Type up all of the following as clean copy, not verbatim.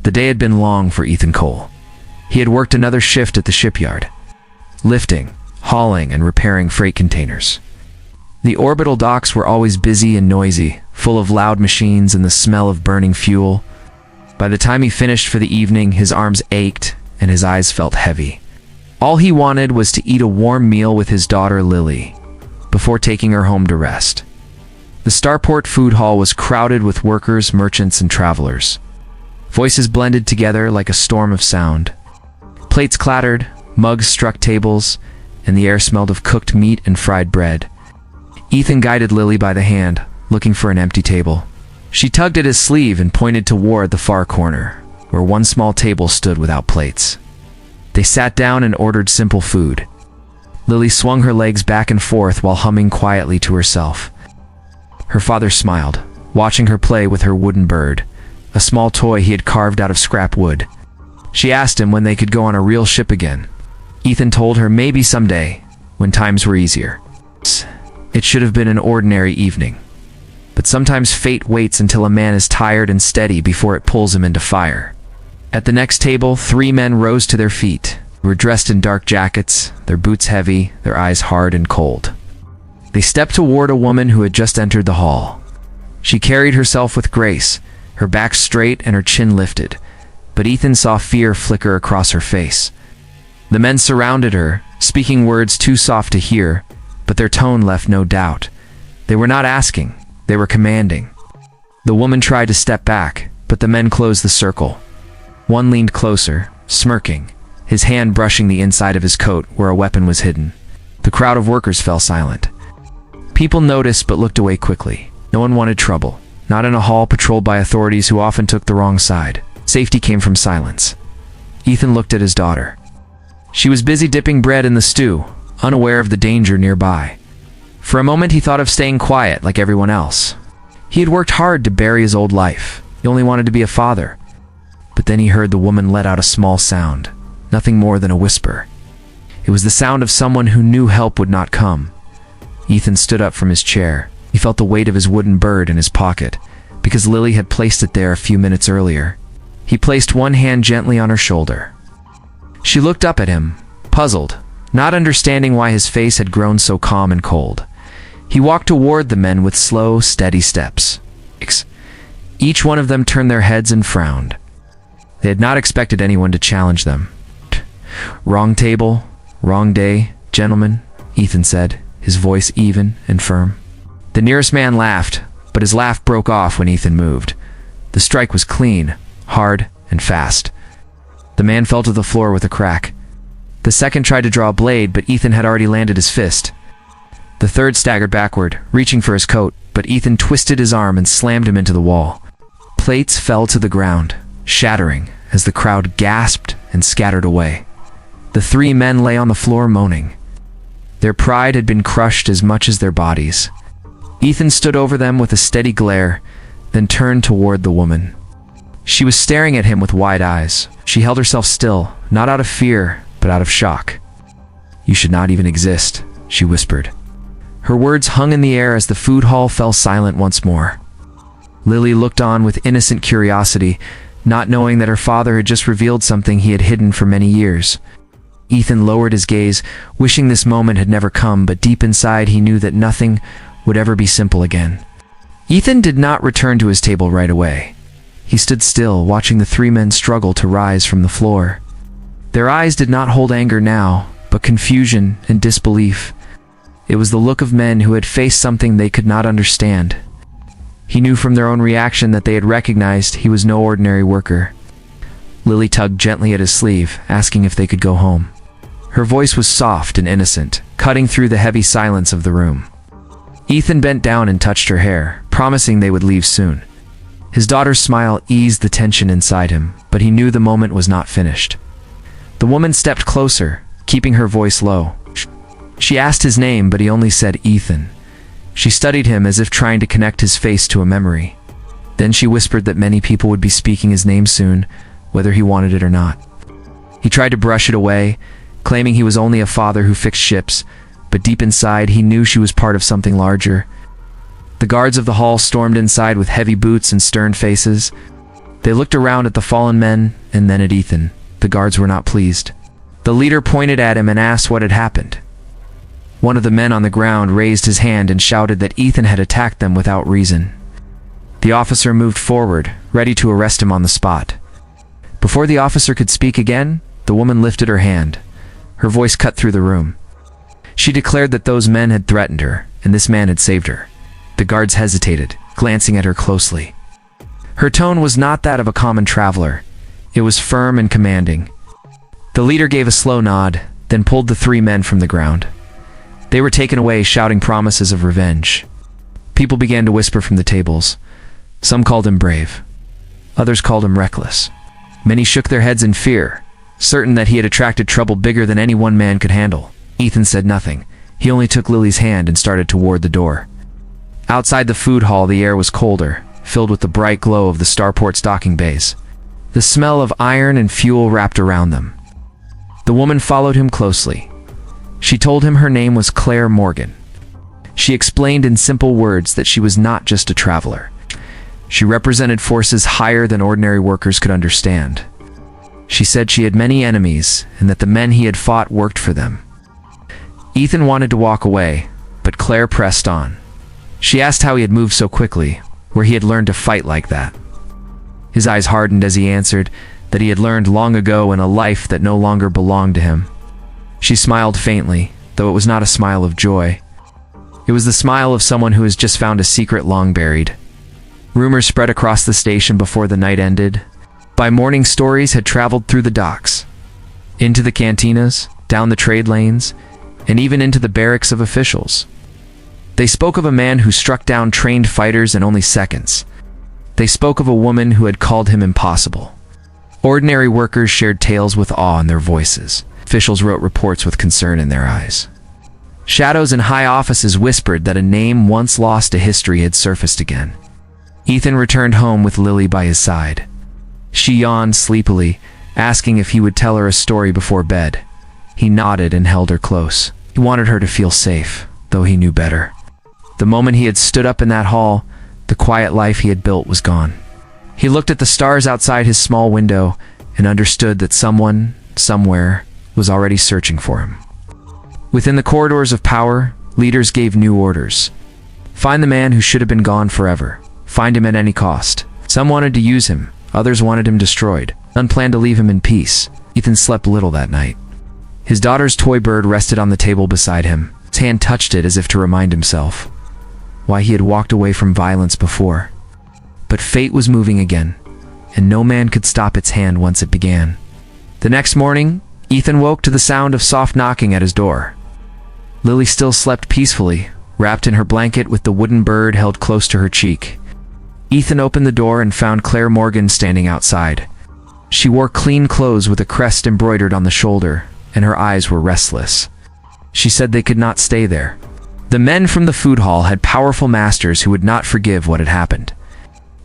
The day had been long for Ethan Cole. He had worked another shift at the shipyard, lifting, hauling, and repairing freight containers. The orbital docks were always busy and noisy, full of loud machines and the smell of burning fuel. By the time he finished for the evening, his arms ached and his eyes felt heavy. All he wanted was to eat a warm meal with his daughter Lily, before taking her home to rest. The Starport food hall was crowded with workers, merchants, and travelers. Voices blended together like a storm of sound. Plates clattered, mugs struck tables, and the air smelled of cooked meat and fried bread. Ethan guided Lily by the hand, looking for an empty table. She tugged at his sleeve and pointed toward the far corner, where one small table stood without plates. They sat down and ordered simple food. Lily swung her legs back and forth while humming quietly to herself. Her father smiled, watching her play with her wooden bird, a small toy he had carved out of scrap wood. She asked him when they could go on a real ship again. Ethan told her maybe someday, when times were easier. It should have been an ordinary evening. But sometimes fate waits until a man is tired and steady before it pulls him into fire. At the next table, 3 men rose to their feet. They were dressed in dark jackets, their boots heavy, their eyes hard and cold. They stepped toward a woman who had just entered the hall. She carried herself with grace, her back straight and her chin lifted, but Ethan saw fear flicker across her face. The men surrounded her, speaking words too soft to hear, but their tone left no doubt. They were not asking, they were commanding. The woman tried to step back, but the men closed the circle. One leaned closer, smirking, his hand brushing the inside of his coat where a weapon was hidden. The crowd of workers fell silent. People noticed but looked away quickly. No one wanted trouble, not in a hall patrolled by authorities who often took the wrong side. Safety came from silence. Ethan looked at his daughter. She was busy dipping bread in the stew, unaware of the danger nearby. For a moment he thought of staying quiet like everyone else. He had worked hard to bury his old life. He only wanted to be a father. But then he heard the woman let out a small sound, nothing more than a whisper. It was the sound of someone who knew help would not come. Ethan stood up from his chair. He felt the weight of his wooden bird in his pocket, because Lily had placed it there a few minutes earlier. He placed one hand gently on her shoulder. She looked up at him, puzzled, not understanding why his face had grown so calm and cold. He walked toward the men with slow, steady steps. Each one of them turned their heads and frowned. They had not expected anyone to challenge them. "Wrong table, wrong day, gentlemen," Ethan said, his voice even and firm. The nearest man laughed, but his laugh broke off when Ethan moved. The strike was clean, hard, and fast. The man fell to the floor with a crack. The second tried to draw a blade, but Ethan had already landed his fist. The third staggered backward, reaching for his coat, but Ethan twisted his arm and slammed him into the wall. Plates fell to the ground, shattering as the crowd gasped and scattered away. The 3 men lay on the floor moaning. Their pride had been crushed as much as their bodies. Ethan stood over them with a steady glare, then turned toward the woman. She was staring at him with wide eyes. She held herself still, not out of fear, but out of shock. "You should not even exist," she whispered. Her words hung in the air as the food hall fell silent once more. Lily looked on with innocent curiosity, not knowing that her father had just revealed something he had hidden for many years. Ethan lowered his gaze, wishing this moment had never come, but deep inside he knew that nothing would ever be simple again. Ethan did not return to his table right away. He stood still, watching the 3 men struggle to rise from the floor. Their eyes did not hold anger now, but confusion and disbelief. It was the look of men who had faced something they could not understand. He knew from their own reaction that they had recognized he was no ordinary worker. Lily tugged gently at his sleeve, asking if they could go home. Her voice was soft and innocent, cutting through the heavy silence of the room. Ethan bent down and touched her hair, promising they would leave soon. His daughter's smile eased the tension inside him, but he knew the moment was not finished. The woman stepped closer, keeping her voice low. She asked his name, but he only said Ethan. She studied him as if trying to connect his face to a memory. Then she whispered that many people would be speaking his name soon, whether he wanted it or not. He tried to brush it away, claiming he was only a father who fixed ships, but deep inside he knew she was part of something larger. The guards of the hall stormed inside with heavy boots and stern faces. They looked around at the fallen men and then at Ethan. The guards were not pleased. The leader pointed at him and asked what had happened. One of the men on the ground raised his hand and shouted that Ethan had attacked them without reason. The officer moved forward, ready to arrest him on the spot. Before the officer could speak again, the woman lifted her hand. Her voice cut through the room. She declared that those men had threatened her, and this man had saved her. The guards hesitated, glancing at her closely. Her tone was not that of a common traveler. It was firm and commanding. The leader gave a slow nod, then pulled the three men from the ground. They were taken away, shouting promises of revenge. People began to whisper from the tables. Some called him brave. Others called him reckless. Many shook their heads in fear, certain that he had attracted trouble bigger than any one man could handle. Ethan said nothing. He only took Lily's hand and started toward the door. Outside the food hall, the air was colder, filled with the bright glow of the starport's docking bays. The smell of iron and fuel wrapped around them. The woman followed him closely. She told him her name was Claire Morgan. She explained in simple words that she was not just a traveler. She represented forces higher than ordinary workers could understand. She said she had many enemies and that the men he had fought worked for them. Ethan wanted to walk away, but Claire pressed on. She asked how he had moved so quickly, where he had learned to fight like that. His eyes hardened as he answered that he had learned long ago in a life that no longer belonged to him. She smiled faintly, though it was not a smile of joy. It was the smile of someone who has just found a secret long buried. Rumors spread across the station before the night ended. By morning, stories had traveled through the docks, into the cantinas, down the trade lanes, and even into the barracks of officials. They spoke of a man who struck down trained fighters in only seconds. They spoke of a woman who had called him impossible. Ordinary workers shared tales with awe in their voices. Officials wrote reports with concern in their eyes. Shadows in high offices whispered that a name once lost to history had surfaced again. Ethan returned home with Lily by his side. She yawned sleepily, asking if he would tell her a story before bed. He nodded and held her close. He wanted her to feel safe, though he knew better. The moment he had stood up in that hall, the quiet life he had built was gone. He looked at the stars outside his small window and understood that someone, somewhere, was already searching for him. Within the corridors of power, leaders gave new orders. Find the man who should have been gone forever. Find him at any cost. Some wanted to use him. Others wanted him destroyed. None planned to leave him in peace. Ethan slept little that night. His daughter's toy bird rested on the table beside him. His hand touched it as if to remind himself why he had walked away from violence before. But fate was moving again, and no man could stop its hand once it began. The next morning, Ethan woke to the sound of soft knocking at his door. Lily still slept peacefully, wrapped in her blanket with the wooden bird held close to her cheek. Ethan opened the door and found Claire Morgan standing outside. She wore clean clothes with a crest embroidered on the shoulder, and her eyes were restless. She said they could not stay there. The men from the food hall had powerful masters who would not forgive what had happened.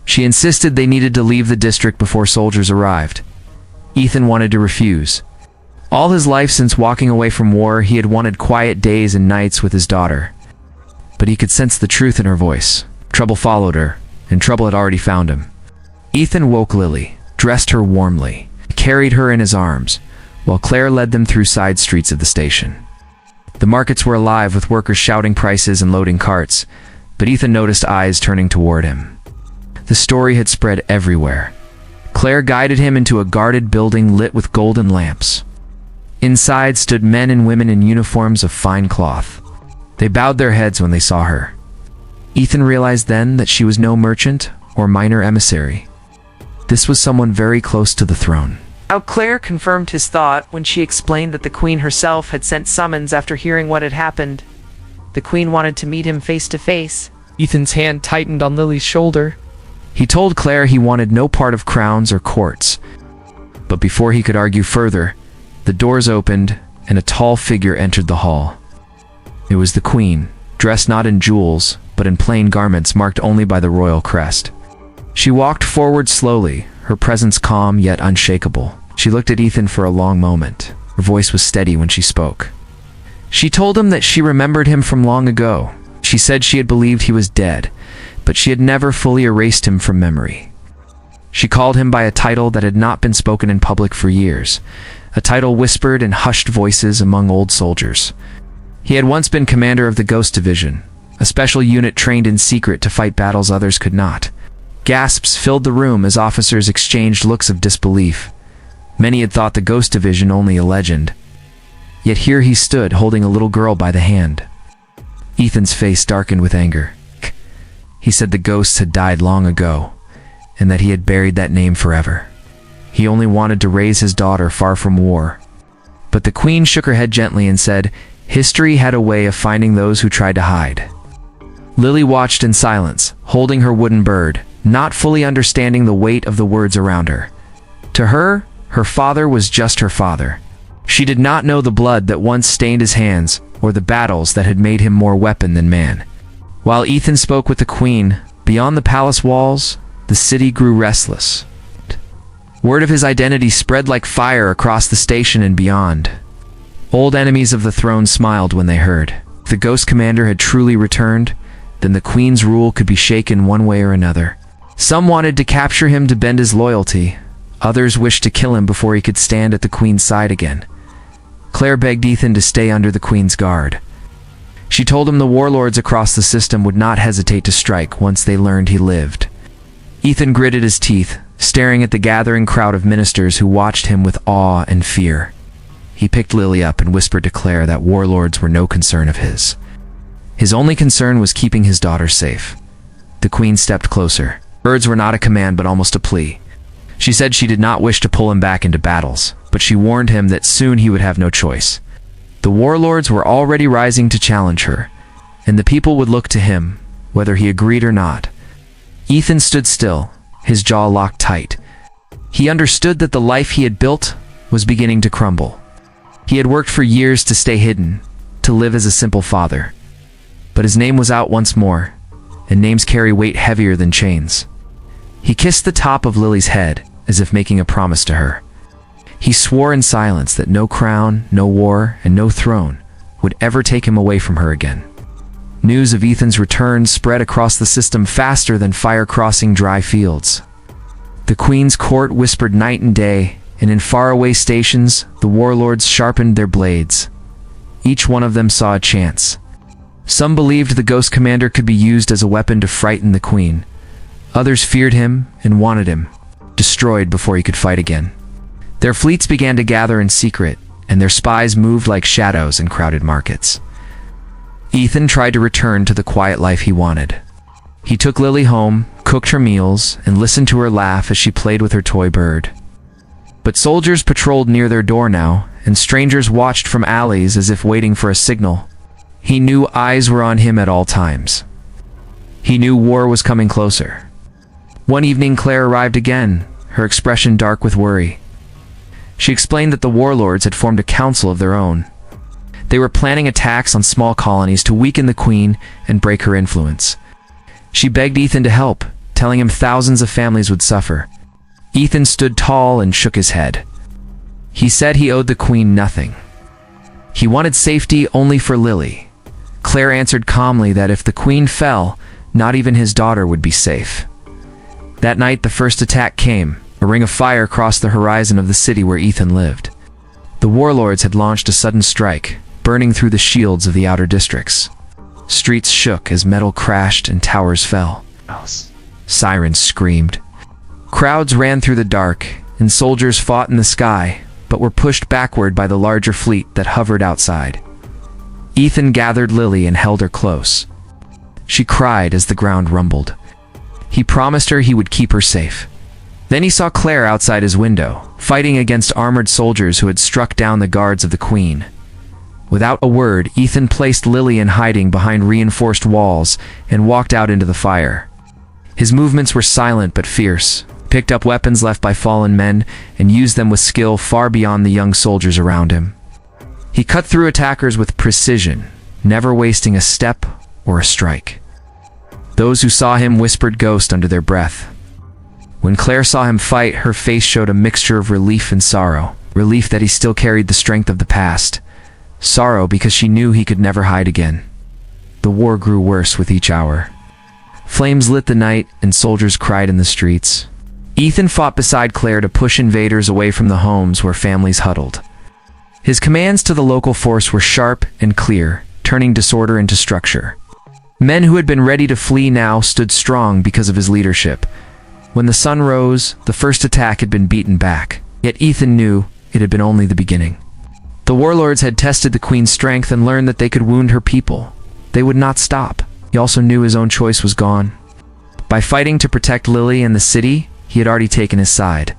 She insisted they needed to leave the district before soldiers arrived. Ethan wanted to refuse. All his life since walking away from war, he had wanted quiet days and nights with his daughter. But he could sense the truth in her voice. Trouble followed her, and trouble had already found him. Ethan woke Lily, dressed her warmly, carried her in his arms, while Claire led them through side streets of the station. The markets were alive with workers shouting prices and loading carts, but Ethan noticed eyes turning toward him. The story had spread everywhere. Claire guided him into a guarded building lit with golden lamps. Inside stood men and women in uniforms of fine cloth. They bowed their heads when they saw her. Ethan realized then that she was no merchant or minor emissary. This was someone very close to the throne. How Claire confirmed his thought when she explained that the Queen herself had sent summons after hearing what had happened. The Queen wanted to meet him face to face. Ethan's hand tightened on Lily's shoulder. He told Claire he wanted no part of crowns or courts. But before he could argue further, the doors opened and a tall figure entered the hall. It was the Queen, dressed not in jewels, but in plain garments marked only by the royal crest. She walked forward slowly, her presence calm yet unshakable. She looked at Ethan for a long moment. Her voice was steady when she spoke. She told him that she remembered him from long ago. She said she had believed he was dead, but she had never fully erased him from memory. She called him by a title that had not been spoken in public for years, a title whispered in hushed voices among old soldiers. He had once been commander of the Ghost Division, a special unit trained in secret to fight battles others could not. Gasps filled the room as officers exchanged looks of disbelief. Many had thought the Ghost Division only a legend. Yet here he stood, holding a little girl by the hand. Ethan's face darkened with anger. He said the ghosts had died long ago, and that he had buried that name forever. He only wanted to raise his daughter far from war. But the Queen shook her head gently and said, history had a way of finding those who tried to hide. Lily watched in silence, holding her wooden bird, not fully understanding the weight of the words around her. To her, her father was just her father. She did not know the blood that once stained his hands, or the battles that had made him more weapon than man. While Ethan spoke with the Queen, beyond the palace walls, the city grew restless. Word of his identity spread like fire across the station and beyond. Old enemies of the throne smiled when they heard. If the Ghost Commander had truly returned, then the Queen's rule could be shaken one way or another. Some wanted to capture him to bend his loyalty. Others wished to kill him before he could stand at the Queen's side again. Claire begged Ethan to stay under the Queen's guard. She told him the warlords across the system would not hesitate to strike once they learned he lived. Ethan gritted his teeth, staring at the gathering crowd of ministers who watched him with awe and fear. He picked Lily up and whispered to Claire that warlords were no concern of his. His only concern was keeping his daughter safe. The Queen stepped closer. Words were not a command but almost a plea. She said she did not wish to pull him back into battles, but she warned him that soon he would have no choice. The warlords were already rising to challenge her, and the people would look to him, whether he agreed or not. Ethan stood still, his jaw locked tight. He understood that the life he had built was beginning to crumble. He had worked for years to stay hidden, to live as a simple father. But his name was out once more, and names carry weight heavier than chains. He kissed the top of Lily's head, as if making a promise to her. He swore in silence that no crown, no war, and no throne would ever take him away from her again. News of Ethan's return spread across the system faster than fire crossing dry fields. The Queen's court whispered night and day, and in faraway stations, the warlords sharpened their blades. Each one of them saw a chance. Some believed the Ghost Commander could be used as a weapon to frighten the Queen. Others feared him and wanted him destroyed before he could fight again. Their fleets began to gather in secret, and their spies moved like shadows in crowded markets. Ethan tried to return to the quiet life he wanted. He took Lily home, cooked her meals, and listened to her laugh as she played with her toy bird. But soldiers patrolled near their door now, and strangers watched from alleys as if waiting for a signal. He knew eyes were on him at all times. He knew war was coming closer. One evening Claire arrived again, her expression dark with worry. She explained that the warlords had formed a council of their own. They were planning attacks on small colonies to weaken the Queen and break her influence. She begged Ethan to help, telling him thousands of families would suffer. Ethan stood tall and shook his head. He said he owed the Queen nothing. He wanted safety only for Lily. Claire answered calmly that if the Queen fell, not even his daughter would be safe. That night the first attack came. A ring of fire crossed the horizon of the city where Ethan lived. The warlords had launched a sudden strike, burning through the shields of the outer districts. Streets shook as metal crashed and towers fell. Sirens screamed. Crowds ran through the dark, and soldiers fought in the sky, but were pushed backward by the larger fleet that hovered outside. Ethan gathered Lily and held her close. She cried as the ground rumbled. He promised her he would keep her safe. Then he saw Claire outside his window, fighting against armored soldiers who had struck down the guards of the Queen. Without a word, Ethan placed Lily in hiding behind reinforced walls and walked out into the fire. His movements were silent but fierce, picked up weapons left by fallen men, and used them with skill far beyond the young soldiers around him. He cut through attackers with precision, never wasting a step or a strike. Those who saw him whispered ghost under their breath. When Claire saw him fight, her face showed a mixture of relief and sorrow. Relief that he still carried the strength of the past. Sorrow because she knew he could never hide again. The war grew worse with each hour. Flames lit the night, and soldiers cried in the streets. Ethan fought beside Claire to push invaders away from the homes where families huddled. His commands to the local force were sharp and clear, turning disorder into structure. Men who had been ready to flee now stood strong because of his leadership. When the sun rose, the first attack had been beaten back. Yet Ethan knew it had been only the beginning. The warlords had tested the queen's strength and learned that they could wound her people. They would not stop. He also knew his own choice was gone. By fighting to protect Lily and the city, he had already taken his side.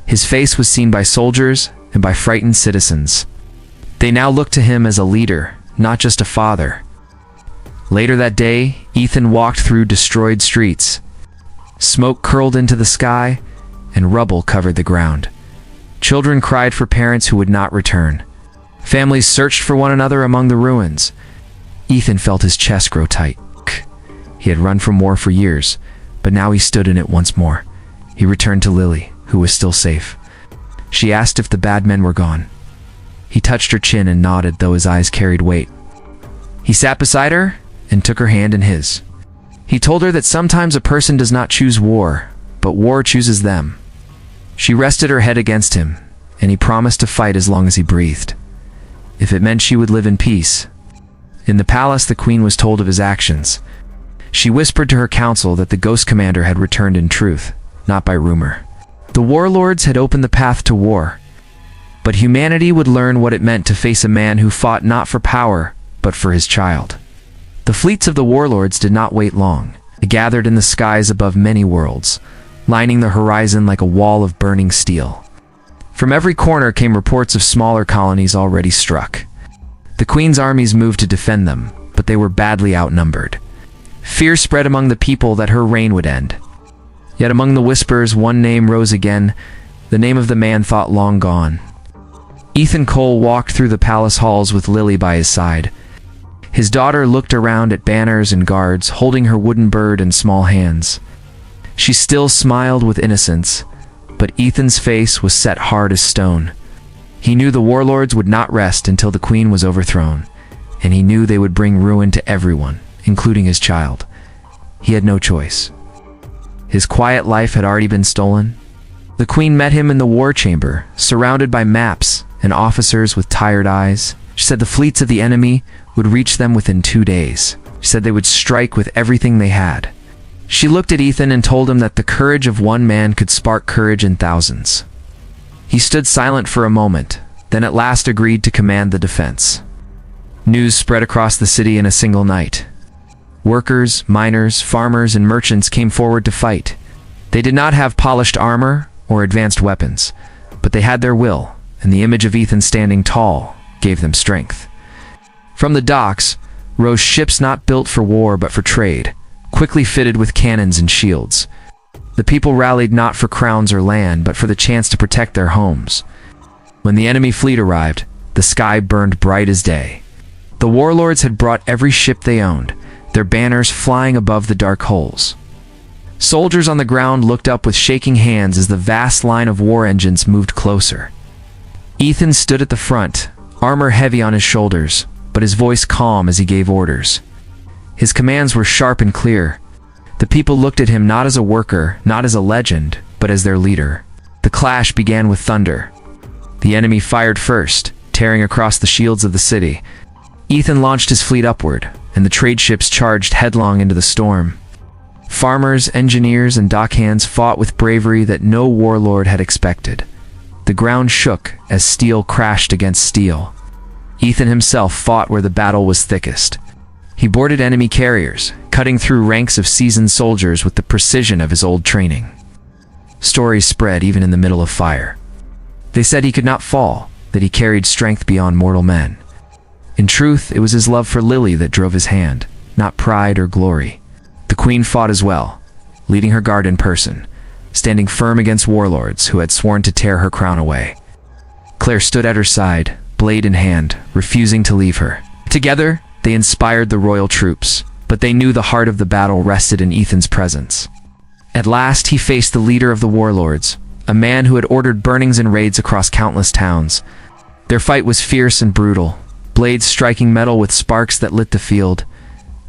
His face was seen by soldiers and by frightened citizens. They now looked to him as a leader, not just a father. Later that day, Ethan walked through destroyed streets. Smoke curled into the sky, and rubble covered the ground. Children cried for parents who would not return. Families searched for one another among the ruins. Ethan felt his chest grow tight. He had run from war for years, but now he stood in it once more. He returned to Lily, who was still safe. She asked if the bad men were gone. He touched her chin and nodded, though his eyes carried weight. He sat beside her and took her hand in his. He told her that sometimes a person does not choose war, but war chooses them. She rested her head against him, and he promised to fight as long as he breathed, if it meant she would live in peace. In the palace, the queen was told of his actions. She whispered to her council that the ghost commander had returned in truth, not by rumor. The warlords had opened the path to war, but humanity would learn what it meant to face a man who fought not for power, but for his child. The fleets of the warlords did not wait long. They gathered in the skies above many worlds, lining the horizon like a wall of burning steel. From every corner came reports of smaller colonies already struck. The queen's armies moved to defend them, but they were badly outnumbered. Fear spread among the people that her reign would end. Yet among the whispers, one name rose again, the name of the man thought long gone. Ethan Cole walked through the palace halls with Lily by his side. His daughter looked around at banners and guards, holding her wooden bird in small hands. She still smiled with innocence, but Ethan's face was set hard as stone. He knew the warlords would not rest until the queen was overthrown, and he knew they would bring ruin to everyone, including his child. He had no choice. His quiet life had already been stolen. The queen met him in the war chamber, surrounded by maps and officers with tired eyes. She said the fleets of the enemy would reach them within 2 days. She said they would strike with everything they had. She looked at Ethan and told him that the courage of one man could spark courage in thousands. He stood silent for a moment, then at last agreed to command the defense. News spread across the city in a single night. Workers, miners, farmers, and merchants came forward to fight. They did not have polished armor or advanced weapons, but they had their will, and the image of Ethan standing tall gave them strength. From the docks rose ships not built for war but for trade, quickly fitted with cannons and shields. The people rallied not for crowns or land, but for the chance to protect their homes. When the enemy fleet arrived, the sky burned bright as day. The warlords had brought every ship they owned, their banners flying above the dark holes. Soldiers on the ground looked up with shaking hands as the vast line of war engines moved closer. Ethan stood at the front, armor heavy on his shoulders, but his voice calm as he gave orders. His commands were sharp and clear. The people looked at him not as a worker, not as a legend, but as their leader. The clash began with thunder. The enemy fired first, tearing across the shields of the city. Ethan launched his fleet upward, and the trade ships charged headlong into the storm. Farmers, engineers, and dockhands fought with bravery that no warlord had expected. The ground shook as steel crashed against steel. Ethan himself fought where the battle was thickest. He boarded enemy carriers, cutting through ranks of seasoned soldiers with the precision of his old training. Stories spread even in the middle of fire. They said he could not fall, that he carried strength beyond mortal men. In truth, it was his love for Lily that drove his hand, not pride or glory. The queen fought as well, leading her guard in person, standing firm against warlords who had sworn to tear her crown away. Claire stood at her side, blade in hand, refusing to leave her. Together, they inspired the royal troops, but they knew the heart of the battle rested in Ethan's presence. At last, he faced the leader of the warlords, a man who had ordered burnings and raids across countless towns. Their fight was fierce and brutal, blades striking metal with sparks that lit the field.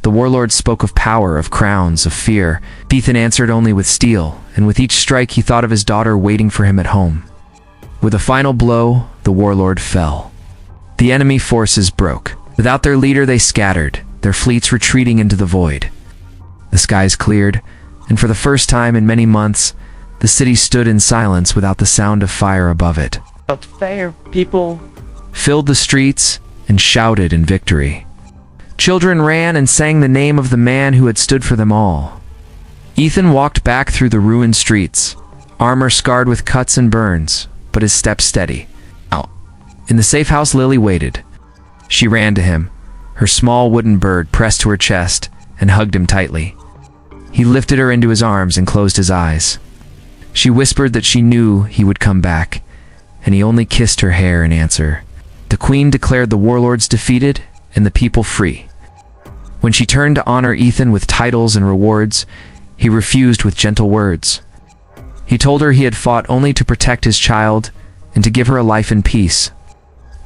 The The warlord spoke of power, of crowns, of fear. Ethan answered only with steel, and with each strike he thought of his daughter waiting for him at home. With a final blow, the warlord fell. The enemy forces broke. Without their leader, they scattered, their fleets retreating into the void. The skies cleared, and for the first time in many months, the city stood in silence without the sound of fire above it. But fair people Filled the streets and shouted in victory. Children ran and sang the name of the man who had stood for them all. Ethan walked back through the ruined streets, armor scarred with cuts and burns, but his steps steady. Out. In the safe house, Lily waited. She ran to him, her small wooden bird pressed to her chest, and hugged him tightly. He lifted her into his arms and closed his eyes. She whispered that she knew he would come back, and he only kissed her hair in answer. The queen declared the warlords defeated and the people free. When she turned to honor Ethan with titles and rewards, he refused with gentle words. He told her he had fought only to protect his child and to give her a life in peace.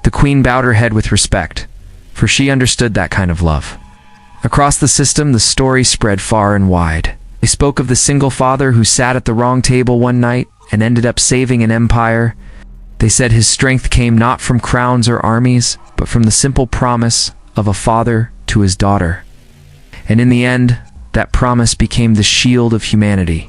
The queen bowed her head with respect, for she understood that kind of love. Across the system, the story spread far and wide. They spoke of the single father who sat at the wrong table one night and ended up saving an empire. They said his strength came not from crowns or armies, but from the simple promise of a father to his daughter. And in the end, that promise became the shield of humanity.